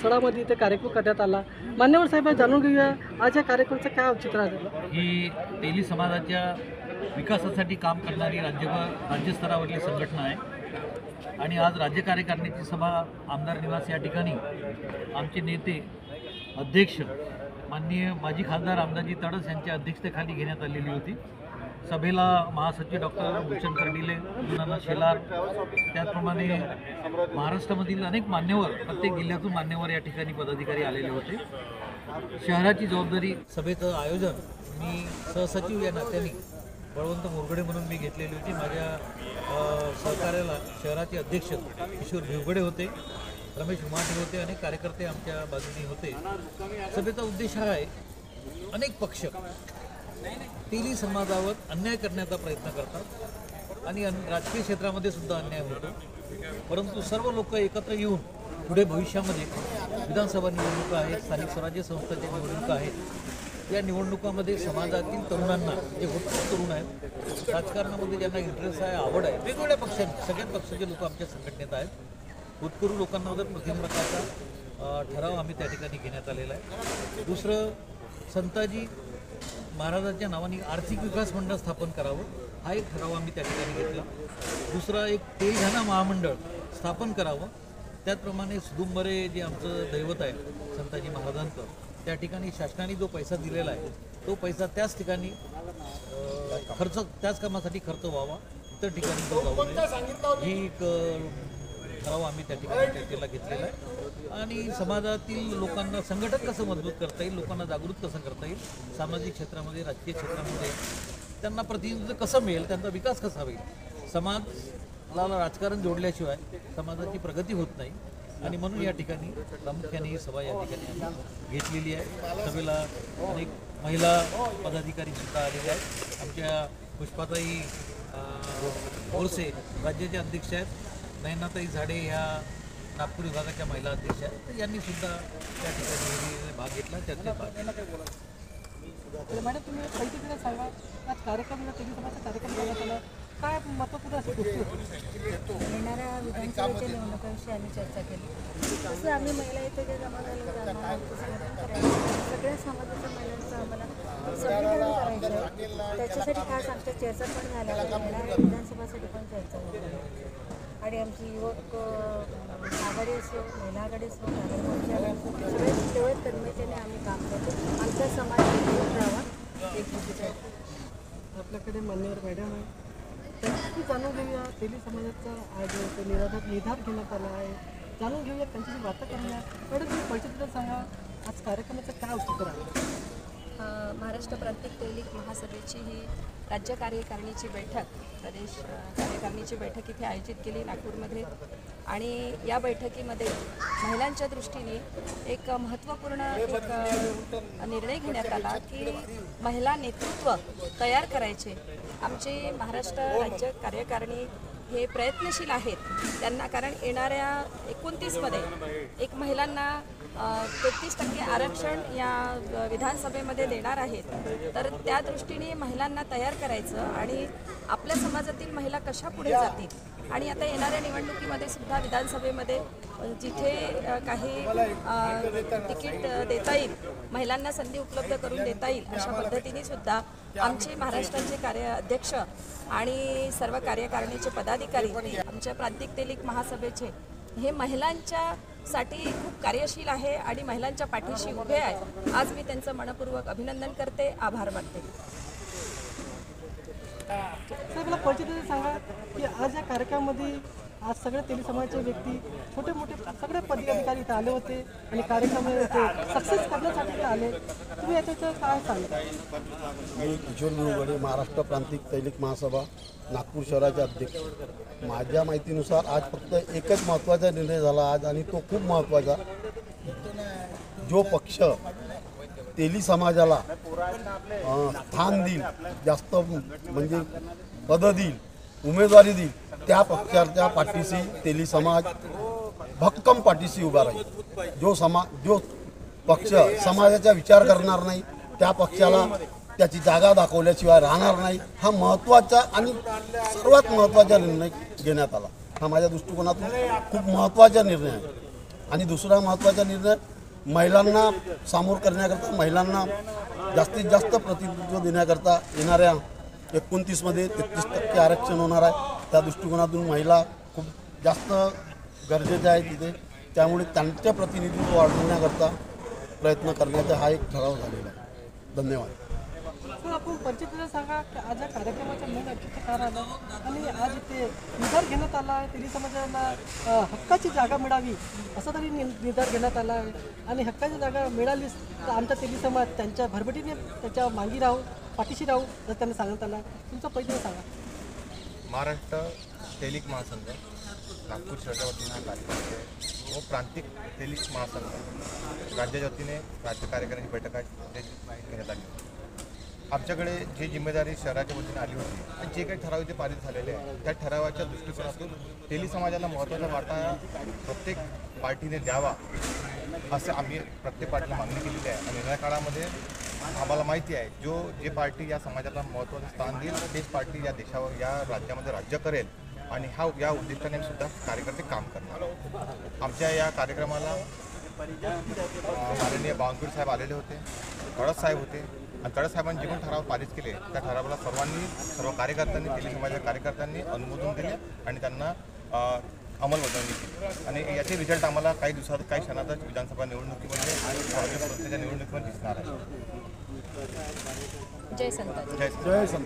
स्थळामध्ये इथे कार्यक्रम करण्यात आला। मान्यवर साहेब जाणून घेऊया आज या कार्यक्रमाचं काय औचित्य राहिलं। ही तेली समाजाच्या विकासासाठी काम करणारी राज्यस्तरावरली संघटना आहे आणि आज राज्य कार्यकारिणीची सभा आमदार निवास या ठिकाणी आमचे नेते अध्यक्ष माननीय माजी खासदार आमदारजी तडस यांच्या अध्यक्षतेखाली घेण्यात आलेली होती। सभेला महासचिव डॉक्टर भूषण कर्डिले, जुनाना शेलार, त्याचप्रमाणे महाराष्ट्रामधील अनेक मान्यवर, प्रत्येक जिल्ह्यातून मान्यवर या ठिकाणी पदाधिकारी आलेले होते। शहराची जबाबदारी सभेचं आयोजन मी सहसचिव या नात्याने बळवंत मोरगडे म्हणून मी घेतलेली होती। माझ्या सहकार्याला शहराचे अध्यक्ष किशोर भिवगडे होते, रमेश उमाटे होते, अनेक कार्यकर्ते आमच्या बाजूने होते। सभेचा उद्देश हा आहे, अनेक पक्ष तेली समाजावर अन्याय करण्याचा प्रयत्न करतात आणि राजकीय क्षेत्रामध्ये सुद्धा अन्याय होतो, परंतु सर्व लोक एकत्र येऊन पुढे भविष्यामध्ये विधानसभा निवडणुका आहेत, स्थानिक स्वराज्य संस्थेच्या निवडणुका आहेत, या निवडणुकामध्ये समाजातील तरुणांना, जे भूतपूर्व तरुण आहेत, राजकारणामध्ये ज्यांना इंटरेस्ट आहे, आवड आहे, वेगवेगळ्या पक्षांनी, सगळ्याच पक्षाचे लोक आमच्या संघटनेत आहेत। भूतपूर्व लोकांना जर प्रतिनिधित्वाचा ठराव आम्ही त्या ठिकाणी घेण्यात आलेला आहे। दुसरं, संताजी महाराजांच्या नावाने आर्थिक विकास मंडळ स्थापन करावं, हा एक ठराव आम्ही त्या ठिकाणी घेतला। दुसरा, एक तेलघाना महामंडळ स्थापन करावं, त्याचप्रमाणे सुदुंबरे जे आमचं दैवत आहे संताजी महाराजांचं, त्या ठिकाणी शासनाने जो पैसा दिलेला आहे तो पैसा त्याच ठिकाणी त्याच कामासाठी खर्च व्हावा, इतर ठिकाणी तो जाऊ नये, ही एक ठराव आम्ही त्या ठिकाणी चर्चेला घेतलेला आहे। आणि समाजातील लोकांना संघटन कसं मजबूत करता येईल, लोकांना जागृत कसं करता येईल, सामाजिक क्षेत्रामध्ये, राजकीय क्षेत्रामध्ये त्यांना प्रतिनिधित्व कसं मिळेल, त्यांचा विकास कसा होईल, समाजाला राजकारण जोडल्याशिवाय समाजाची प्रगती होत नाही, आणि म्हणून या ठिकाणी प्रामुख्याने ही सभा या ठिकाणी आम्ही घेतलेली आहे। सभेला अनेक महिला पदाधिकारी सुद्धा आलेले आहेत। आमच्या पुष्पाताई बोरसे राज्याचे अध्यक्ष आहेत, नयनाताई झाडे ह्या नागपूर विभागाच्या महिला अध्यक्ष आहेत, तर यांनी सुद्धा त्या ठिकाणी भाग घेतला, चर्चेत भाग घेतला। मॅडम, तुम्ही पहिली सांगा, आज कार्यक्रम तेली समाजाचा कार्यक्रम करण्यात आला, काय महत्त्वपूर्ण अशी गोष्टी होती? येणाऱ्या विधानसभेच्या निवडणुकांविषयी आम्ही चर्चा केली। तसं आम्ही महिला इथे जे जमा झालो सगळ्या समाजाच्या महिलांचं आम्हाला सबलीकरण करायचं आहे, त्याच्यासाठी खास आमच्या चर्चा पण झाल्या, येणाऱ्या विधानसभासाठी पण चर्चा झाली। आणि आमची युवक आघाडी असो, महिला आघाडी असो, नागरिक मोर्चा असो, सगळे तेवढ्या तन्मयतेने आम्ही काम करतो। आमचा समाज एकत्र राहावा, एकजुटीसाठी। आपल्याकडे मान्यवर मॅडम आहे, त्यांची जाणून घेऊया, तेली समाजाचा आज निधार घेण्यात आला आहे, जाणून घेऊया, त्यांची वार्ता करूया। मॅडम, तुम्ही परिचित सांगा, आज कार्यक्रमाचं काय औचित्य राहिलं? महाराष्ट्र प्रांतिक तेलिक महासभेची ही राज्य कार्यकारिणीची बैठक, प्रदेश कार्यकारिणीची बैठक इथे आयोजित केली नागपूरमध्ये, आणि या बैठकीमध्ये महिलांच्या दृष्टीने एक महत्त्वपूर्ण एक निर्णय घेण्यात आला की महिला नेतृत्व तयार करायचे। आमचे महाराष्ट्र राज्य कार्यकारिणी हे प्रयत्नशील आहेत त्यांना, कारण येणाऱ्या 29मध्ये एक महिलांना 33% आरक्षण या विधानसभेमध्ये देणार आहेत, तर त्या दृष्टीने महिलांना तयार करायचं आणि आपल्या समाजातील महिला कशा पुढे जातील। आणि आता येणाऱ्या निवडणुकीमध्ये सुद्धा विधानसभेमध्ये जिथे काही तिकीट देता येईल, महिलांना संधी उपलब्ध करून देता येईल, अशा पद्धतीने सुद्धा आमचे महाराष्ट्राचे अध्यक्ष आणि सर्व कार्यकारिणीचे पदाधिकारी, आमच्या प्रांतिक तेलिक महासभेचे, हे महिलांच्यासाठी खूप कार्यशील आहे आणि महिलांच्या पाठीशी उभे आहे। आज मी त्यांचं मनपूर्वक अभिनंदन करते, आभार मानते। साहेब, परिचित सांगा की आज या कार्यक्रमामध्ये आज सगळे तेली समाजाचे व्यक्ती, छोटे मोठे सगळे पदाधिकारी इथे आले होते आणि कार्यक्रम सक्सेस करण्यासाठी ते आले, तुम्ही याच्याचं काय सांगता? मी किशोर भिवगडे, महाराष्ट्र प्रांतिक तैलिक महासभा नागपूर शहराचे अध्यक्ष। माझ्या माहितीनुसार आज फक्त एकच महत्त्वाचा निर्णय झाला आज, आणि तो खूप महत्त्वाचा, जो पक्ष तेली समाजाला स्थान देईल, जास्त म्हणजे पदं देईल, उमेदवारी देईल, त्या पक्षाच्या पाठीशी तेली समाज भक्कम पाठीशी उभा राहील। जो पक्ष समाजाचा विचार करणार नाही, त्या पक्षाला त्याची जागा दाखवल्याशिवाय राहणार नाही, हा महत्त्वाचा आणि सर्वात महत्त्वाचा निर्णय घेण्यात आला। हा माझ्या दृष्टिकोनातून खूप महत्त्वाचा निर्णय आहे। आणि दुसरा महत्त्वाचा निर्णय महिलांना सामोर करण्याकरता, महिलांना जास्तीत जास्त प्रतिनिधित्व देण्याकरता येणाऱ्या 29मध्ये 33% आरक्षण होणार आहे. त्या दृष्टिकोनातून महिला खूप जास्त गरजेच्या आहेत तिथे. त्यामुळे त्यांचे प्रतिनिधित्व वाढवण्याकरता प्रयत्न करण्याचा हा एक ठराव झालेला आहे. धन्यवाद. सर, आपण परिचितीला सांगा की आज या कार्यक्रमाच्या मूळ अध्यक्ष काय राहिलं आणि आज इथे निर्धार घेण्यात आला आहे तेली समाजाला हक्काची जागा मिळावी असा तरी निर्धार घेण्यात आला आहे. आणि हक्काची जागा मिळालीच तर आमचा तेली समाज त्यांच्या भरभटीने त्याच्या मागी राहू, पाठीशी राहू असं त्यांना सांगण्यात आलं आहे. तुमचा पहिलं सांगा. महाराष्ट्र तेलिक महासंघ नागपूर शहराच्या वतीने हा कार्यक्रम आहे व प्रांतिक तेलिक महासंघ राज्याच्या वतीने राज्य कार्यकारिणी बैठक घेण्यात आली. आमच्याकडे जी जिम्मेदारी शहराच्या वतीने आली होती आणि जे काही ठराव इथे पारित झालेले आहे त्या ठरावाच्या दृष्टिकोनातून तेली समाजाला महत्त्वाचा वाटा प्रत्येक पार्टीने द्यावा असं आम्ही प्रत्येक पार्टीला मागणी केलेली आहे. आणि येणाऱ्या काळामध्ये आम्हाला माहिती आहे जे पार्टी या समाजाला महत्त्वाचं स्थान देईल तेच पार्टी या देशावर, या राज्यामध्ये राज्य करेल आणि या उद्दिष्टाने सुद्धा कार्यकर्ते काम करणार. आमच्या या कार्यक्रमाला माननीय बावनकुळे साहेब आलेले होते, तडस साहेब होते आणि तडस साहेबांनी जे पण ठराव पारित केले त्या ठरावाला सर्व कार्यकर्त्यांनी, तेली समाजाच्या कार्यकर्त्यांनी अनुमोदन दिले आणि त्यांना अंमलबजावणी केली. आणि याचे रिझल्ट आम्हाला काही दिवसात, काही क्षणातच विधानसभा निवडणुकीमध्ये आणि काँग्रेस संस्थेच्या निवडणुकीमध्ये दिसणार आहे. जय संताजी. जय संत.